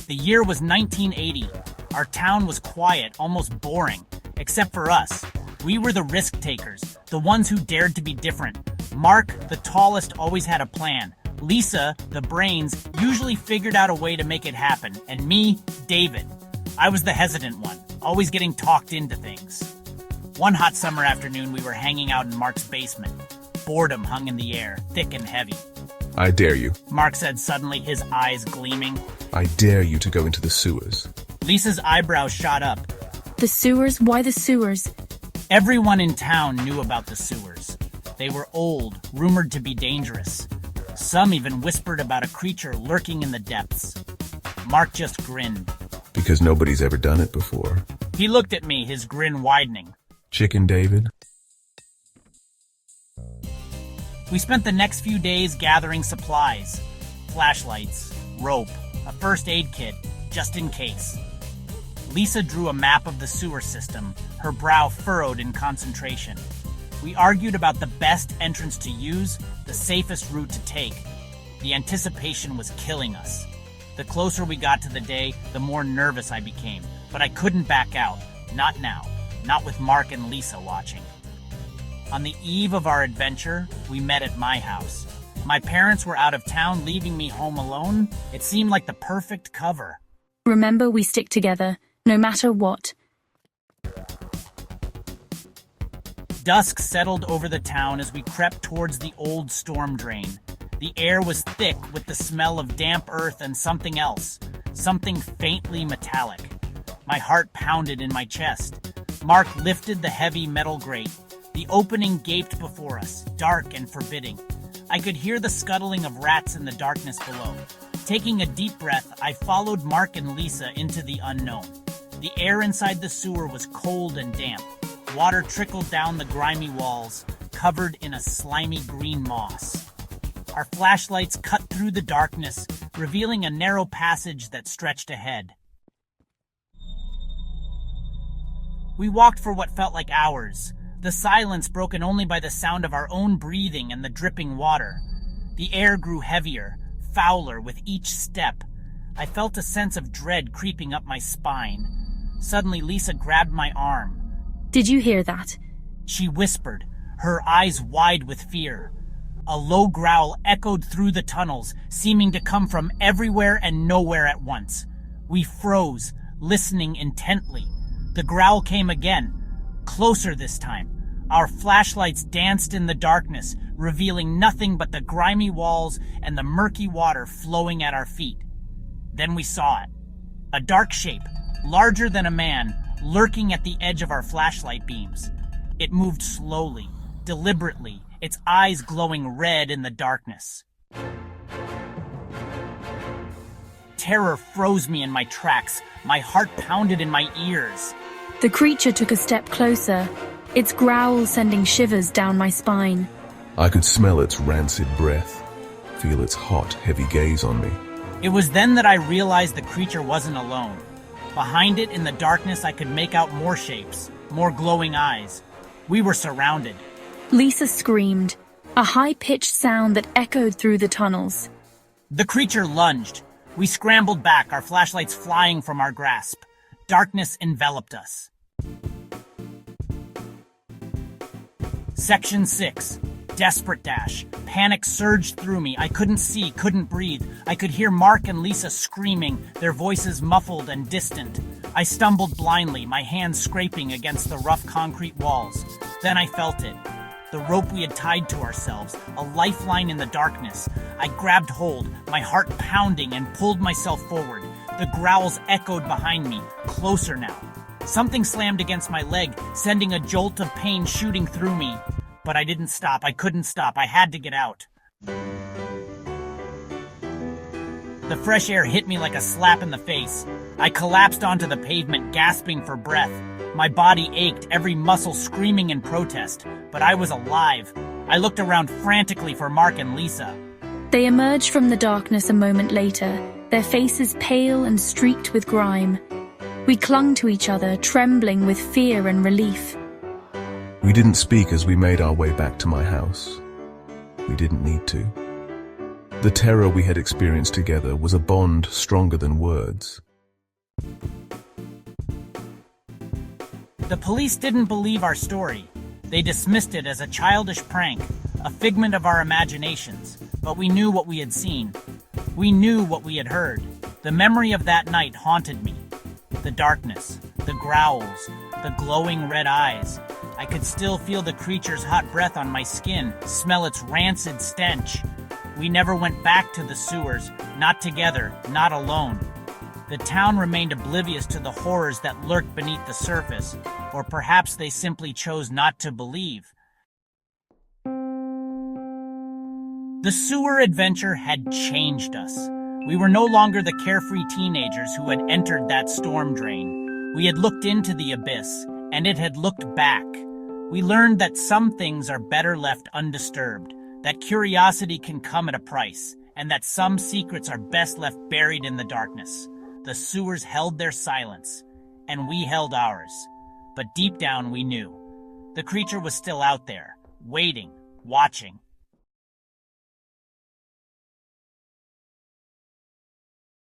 The year was 1980. Our town was quiet, almost boring, except for us. We were the risk takers, the ones who dared to be different. Mark, the tallest, always had a plan. Lisa, the brains, usually figured out a way to make it happen. And me, David. I was the hesitant one, always getting talked into things. One hot summer afternoon, we were hanging out in Mark's basement. Boredom hung in the air, thick and heavy. I dare you. Mark said suddenly, his eyes gleaming. I dare you to go into the sewers. Lisa's eyebrows shot up. The sewers? Why the sewers? Everyone in town knew about the sewers. They were old, rumored to be dangerous. Some even whispered about a creature lurking in the depths. Mark just grinned. Because nobody's ever done it before. He looked at me, his grin widening. Chicken David? We spent the next few days gathering supplies. Flashlights, rope, a first aid kit, just in case. Lisa drew a map of the sewer system, her brow furrowed in concentration. We argued about the best entrance to use, the safest route to take. The anticipation was killing us. The closer we got to the day, the more nervous I became. But I couldn't back out. Not now. Not with Mark and Lisa watching. On the eve of our adventure, we met at my house. My parents were out of town, leaving me home alone. It seemed like the perfect cover. Remember, we stick together, no matter what. Dusk settled over the town as we crept towards the old storm drain. The air was thick with the smell of damp earth and something else, something faintly metallic. My heart pounded in my chest. Mark lifted the heavy metal grate. The opening gaped before us, dark and forbidding. I could hear the scuttling of rats in the darkness below. Taking a deep breath, I followed Mark and Lisa into the unknown. The air inside the sewer was cold and damp. Water trickled down the grimy walls, covered in a slimy green moss. Our flashlights cut through the darkness, revealing a narrow passage that stretched ahead. We walked for what felt like hours, the silence broken only by the sound of our own breathing and the dripping water. The air grew heavier, fouler with each step. I felt a sense of dread creeping up my spine. Suddenly, Lisa grabbed my arm. Did you hear that? She whispered, her eyes wide with fear. A low growl echoed through the tunnels, seeming to come from everywhere and nowhere at once. We froze, listening intently. The growl came again, closer this time. Our flashlights danced in the darkness, revealing nothing but the grimy walls and the murky water flowing at our feet. Then we saw it. A dark shape, larger than a man, lurking at the edge of our flashlight beams. It moved slowly, deliberately, its eyes glowing red in the darkness. Terror froze me in my tracks. My heart pounded in my ears. The creature took a step closer, its growl sending shivers down my spine. I could smell its rancid breath, feel its hot, heavy gaze on me. It was then that I realized the creature wasn't alone. Behind it, in the darkness, I could make out more shapes, more glowing eyes. We were surrounded. Lisa screamed, a high-pitched sound that echoed through the tunnels. The creature lunged. We scrambled back, our flashlights flying from our grasp. Darkness enveloped us. Section 6. Desperate dash. Panic surged through me. I couldn't see, couldn't breathe. I could hear Mark and Lisa screaming, their voices muffled and distant. I stumbled blindly, my hands scraping against the rough concrete walls. Then I felt it. The rope we had tied to ourselves, a lifeline in the darkness. I grabbed hold, my heart pounding, and pulled myself forward. The growls echoed behind me, closer now. Something slammed against my leg, sending a jolt of pain shooting through me. But I didn't stop. I couldn't stop. I had to get out. The fresh air hit me like a slap in the face. I collapsed onto the pavement, gasping for breath. My body ached, every muscle screaming in protest. But I was alive. I looked around frantically for Mark and Lisa. They emerged from the darkness a moment later, their faces pale and streaked with grime. We clung to each other, trembling with fear and relief. We didn't speak as we made our way back to my house. We didn't need to. The terror we had experienced together was a bond stronger than words. The police didn't believe our story. They dismissed it as a childish prank, a figment of our imaginations, but we knew what we had seen. We knew what we had heard. The memory of that night haunted me. The darkness, the growls, the glowing red eyes. I could still feel the creature's hot breath on my skin, smell its rancid stench. We never went back to the sewers, not together, not alone. The town remained oblivious to the horrors that lurked beneath the surface, or perhaps they simply chose not to believe. The sewer adventure had changed us. We were no longer the carefree teenagers who had entered that storm drain. We had looked into the abyss, and it had looked back. We learned that some things are better left undisturbed, that curiosity can come at a price, and that some secrets are best left buried in the darkness. The sewers held their silence, and we held ours. But deep down we knew. The creature was still out there, waiting, watching.